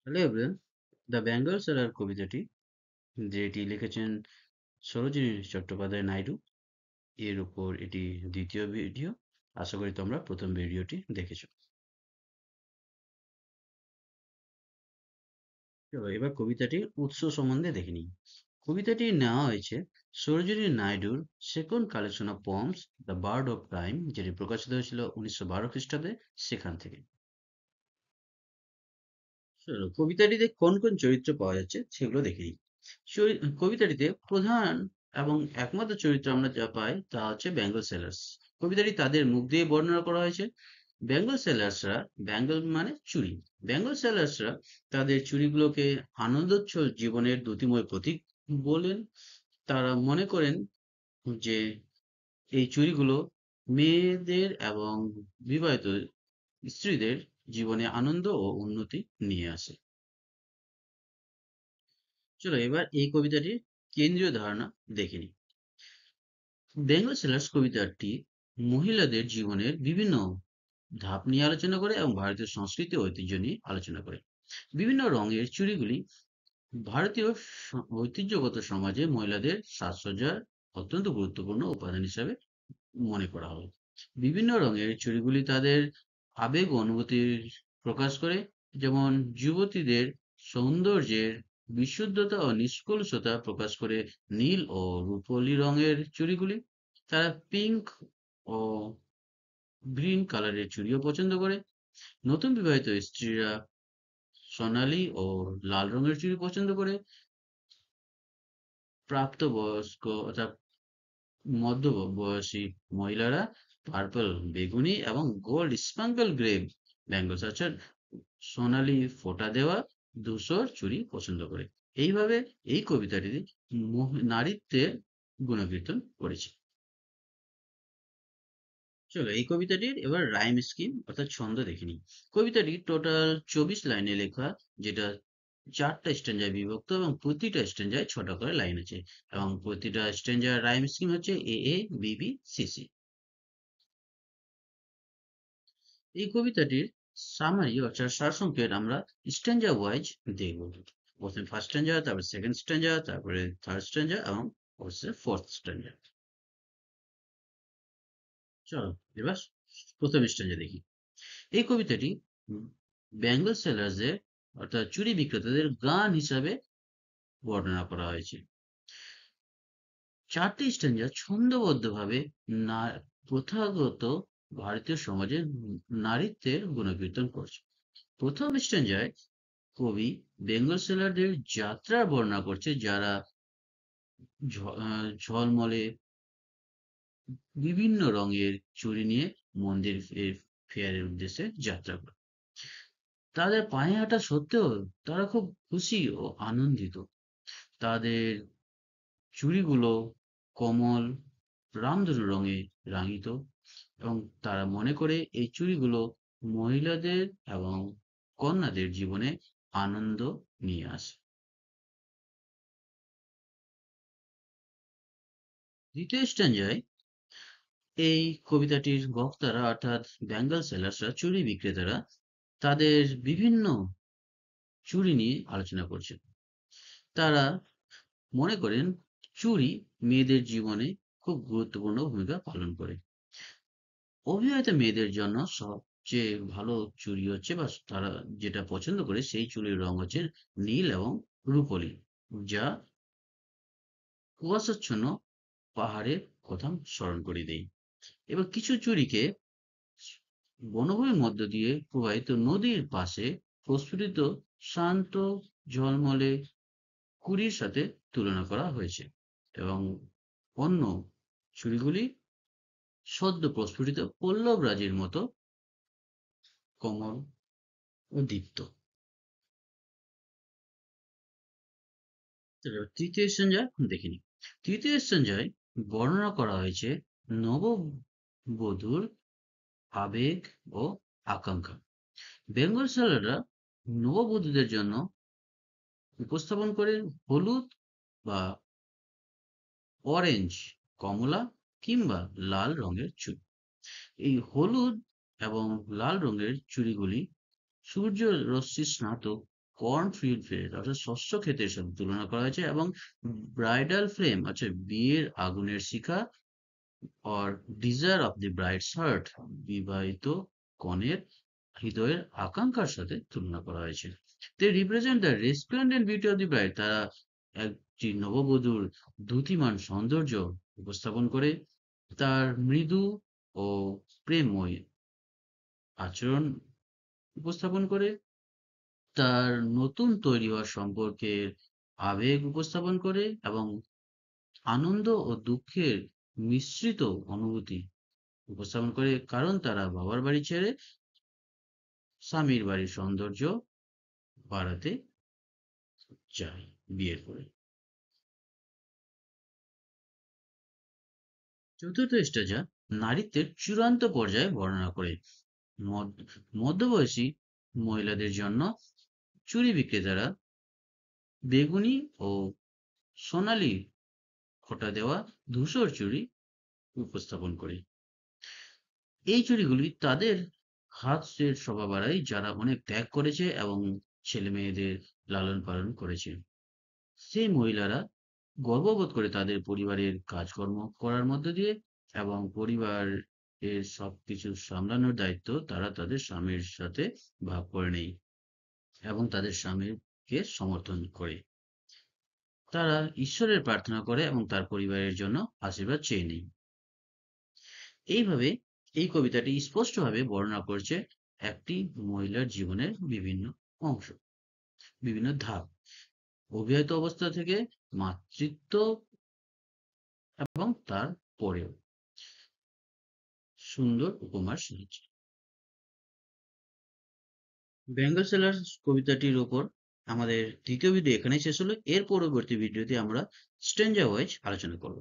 Hello everyone, the Bengal seller কবিতাটি যেটি লিখেছেন সরোজিনী চট্টোপাধ্যায় নাইডু, এর উপর এটি দ্বিতীয় ভিডিও। আশা করি তোমরা প্রথম ভিডিওটি দেখেছো। চলো এবার কবিতাটির উৎস সম্বন্ধে দেখে নিই। কবিতাটি নেওয়া হয়েছে সরোজিনী নাইডুর second collection of poems the bird of time, যেটি প্রকাশিত হয়েছিল 1912 খ্রিস্টাব্দে, সেখান থেকে। চলো কবিতাটিতে কোন কোন চরিত্র পাওয়া যাচ্ছে সেগুলো দেখে নিই। কবিতাটিতে প্রধান এবং একমাত্র চরিত্র আমরা যা পাই তা হচ্ছে বেঙ্গল সেলার্স। কবিতাটি তাদের মুখ দিয়ে বর্ণনা করা হয়েছে। বেঙ্গল সেলার্সরা, বেঙ্গল মানে চুরি, বেঙ্গল সেলার্সরা তাদের চুরিগুলোকে আনন্দোচ্ছল জীবনের দ্যুতিময় প্রতীক বলেন। তারা মনে করেন যে এই চুরিগুলো মেয়েদের এবং বিবাহিত স্ত্রীদের জীবনে আনন্দ ও উন্নতি নিয়ে আসে। চলো এবার এই কবিতাটির কেন্দ্রীয় ধারণা দেখে নিই। বেঙ্গল সেলার্স কবিতাটি মহিলাদের জীবনের বিভিন্ন ধাপ নিয়ে আলোচনা করে এবং ভারতীয় সংস্কৃতি ও ঐতিহ্য নিয়ে আলোচনা করে। বিভিন্ন রঙের চুড়িগুলি ভারতীয় ঐতিহ্যগত সমাজে মহিলাদের সাজসজ্জার অত্যন্ত গুরুত্বপূর্ণ উপাদান হিসাবে মনে করা হয়। বিভিন্ন রঙের চুড়িগুলি তাদের আবেগ ও অনুভূতির প্রকাশ করে, যেমন যুবতীদের সৌন্দর্যের বিশুদ্ধতা ও নিষ্কলুষতা প্রকাশ করে নীল ও রূপলি রঙের চুড়িগুলি। তারা পিঙ্ক ও গ্রিন কালারের চুড়িও পছন্দ করে। নতুন বিবাহিত স্ত্রীরা সোনালী ও লাল রঙের চুড়ি পছন্দ করে। প্রাপ্তবয়স্ক অর্থাৎ মধ্য বয়সী মহিলারা পার্পল, বেগুনি এবং গোল্ড স্পাঙ্কল গ্রে ব্যাঙ্গলস অর্থাৎ সোনালী ফোঁটা দেওয়া ধূসর চুড়ি পছন্দ করে। এইভাবে এই কবিতাটি নারীত্বের গুণকীর্তন করেছে। চলো এই কবিতাটির এবার রাইম স্কিম অর্থাৎ ছন্দ দেখে নিই। কবিতাটি টোটাল 24 লাইনে লেখা, যেটা 4টা স্ট্যান্জায় বিভক্ত এবং প্রতিটা স্ট্যান্জায় 6টা করে লাইন আছে, এবং প্রতিটা স্ট্যান্জার রাইম স্কিম হচ্ছে এ A B B C C. এই কবিতাটির সামারি অর্থাৎ সারসংক্ষেপ আমরা স্ট্যান্জা ওয়াইজ দেখব। প্রথমে ফার্স্ট স্ট্যান্জা, তারপরে সেকেন্ড স্ট্যান্জা, তারপরে থার্ড স্ট্যান্জা এবং অবশ্যই ফোর্থ স্ট্যান্জা। চলো এবার প্রথম স্ট্যান্জা দেখি। এই কবিতাটি বেঙ্গল সেলার্সদের অর্থাৎ চুরি বিক্রেতাদের গান হিসাবে বর্ণনা করা হয়েছে। 4টি স্ট্যান্জা ছন্দোবদ্ধভাবে না প্রথাগত ভারতীয় সমাজে নারীত্বের গুণকীর্তন করছে। প্রথম স্ট্যান্জায় কবি বেঙ্গল সেলারদের যাত্রার বর্ণনা করছে, যারা ঝলমলে বিভিন্ন রঙের চুড়ি নিয়ে মন্দির ফেয়ারের উদ্দেশ্যে যাত্রা করে। তাদের পায়ে হাঁটা সত্ত্বেও তারা খুব খুশি ও আনন্দিত। তাদের চুড়িগুলো কমল রামধনু রঙে রাঙিত এবং তারা মনে করে এই চুড়িগুলো মহিলাদের এবং কন্যাদের জীবনে আনন্দ নিয়ে আসে। দ্বিতীয় স্ট্যান্জায় এই কবিতাটির বক্তারা অর্থাৎ বেঙ্গল সেলার্সরা, চুড়ি বিক্রেতারা, তাদের বিভিন্ন চুড়ি নিয়ে আলোচনা করছেন। তারা মনে করেন চুড়ি মেয়েদের জীবনে খুব গুরুত্বপূর্ণ ভূমিকা পালন করে। অবিবাহিত মেয়েদের জন্য সবচেয়ে ভালো চুড়ি হচ্ছে বা তারা যেটা পছন্দ করে সেই চুড়ির রং হচ্ছে নীল এবং রূপলি, যা কুয়াশাচ্ছন্ন পাহাড়ের কথা স্মরণ করিয়ে দেয়। এবার কিছু চুড়িকে বনভূমির মধ্য দিয়ে প্রবাহিত নদীর পাশে প্রস্ফুটিত শান্ত ঝলমলে কুঁড়ির সাথে তুলনা করা হয়েছে, এবং অন্য চুড়িগুলি সদ্য প্রস্ফুটিত পল্লব রাজির মতো কোমল ও দীপ্ত। তৃতীয় সঞ্জয় দেখিনি। তৃতীয় সঞ্জয় বর্ণনা করা হয়েছে নববধূর আবেগ ও আকাঙ্ক্ষা। বেঙ্গল সেলাররা নববধূদের জন্য উপস্থাপন করে হলুদ বা অরেঞ্জ, কমলা কিংবা লাল রঙের চুড়ি। এই হলুদ এবং লাল রঙের চুড়িগুলি সূর্য রশ্মি স্নাত কর্নফিল্ড ফেস্ট অর্থাৎ শস্য ক্ষেতের সাথে তুলনা করা হয়েছে, এবং ব্রাইডাল ফ্লেম অর্থাৎ বিয়ের আগুনের শিখা or desire of the bride's heart বিবাহিত কনের হৃদয়ের আকাঙ্ক্ষার সাথে তুলনা করা হয়েছে। They represent the resplendent beauty of the bride. তারা একটি নববধূর দ্যুতিমান সৌন্দর্য উপস্থাপন করে, তার মৃদু ও প্রেমময় আচরণ উপস্থাপন করে, তার নতুন তৈরি হওয়া সম্পর্কের আবেগ উপস্থাপন করে, এবং আনন্দ ও দুঃখের মিশ্রিত অনুভূতি উপস্থাপন করে, কারণ তারা বাবার বাড়ি ছেড়ে স্বামীর বাড়ির সৌন্দর্য বাড়াতে চায় বিয়ের পরে। চতুর্থ স্টেজা নারীত্বের চূড়ান্ত পর্যায়ে বর্ণনা করে। মধ্যবয়সী মহিলাদের জন্য চুড়ি বিক্রেতারা বেগুনি ও সোনালী খোঁটা দেওয়া ধূসর চুড়ি উপস্থাপন করে। এই চুড়িগুলি তাদের হাতের শোভা বাড়ায় যারা অনেক ত্যাগ করেছে এবং ছেলে মেয়েদের লালন পালন করেছে। সেই মহিলারা গর্ববোধ করে তাদের পরিবারের কাজকর্ম করার মধ্য দিয়ে, এবং পরিবার এর সবকিছু সামলানোর দায়িত্ব তারা তাদের স্বামীর সাথে ভাগ করে নেয় এবং তাদের স্বামীকে সমর্থন করে। তারা ঈশ্বরের প্রার্থনা করে এবং তার পরিবারের জন্য আশীর্বাদ চেয়ে নেয়। এইভাবে এই কবিতাটি স্পষ্টভাবে বর্ণনা করছে একটি মহিলার জীবনের বিভিন্ন অংশ, বিভিন্ন ধাপ, অবিবাহিত অবস্থা থেকে মাতৃত্ব এবং তার পরেও। সুন্দর উপমার সাহায্যে বেঙ্গল সেলার কবিতাটির ওপর আমাদের দ্বিতীয় ভিডিও এখানেই শেষ হলো। এর পরবর্তী ভিডিওতে আমরা স্ট্রেঞ্জার ওয়াইজ আলোচনা করব।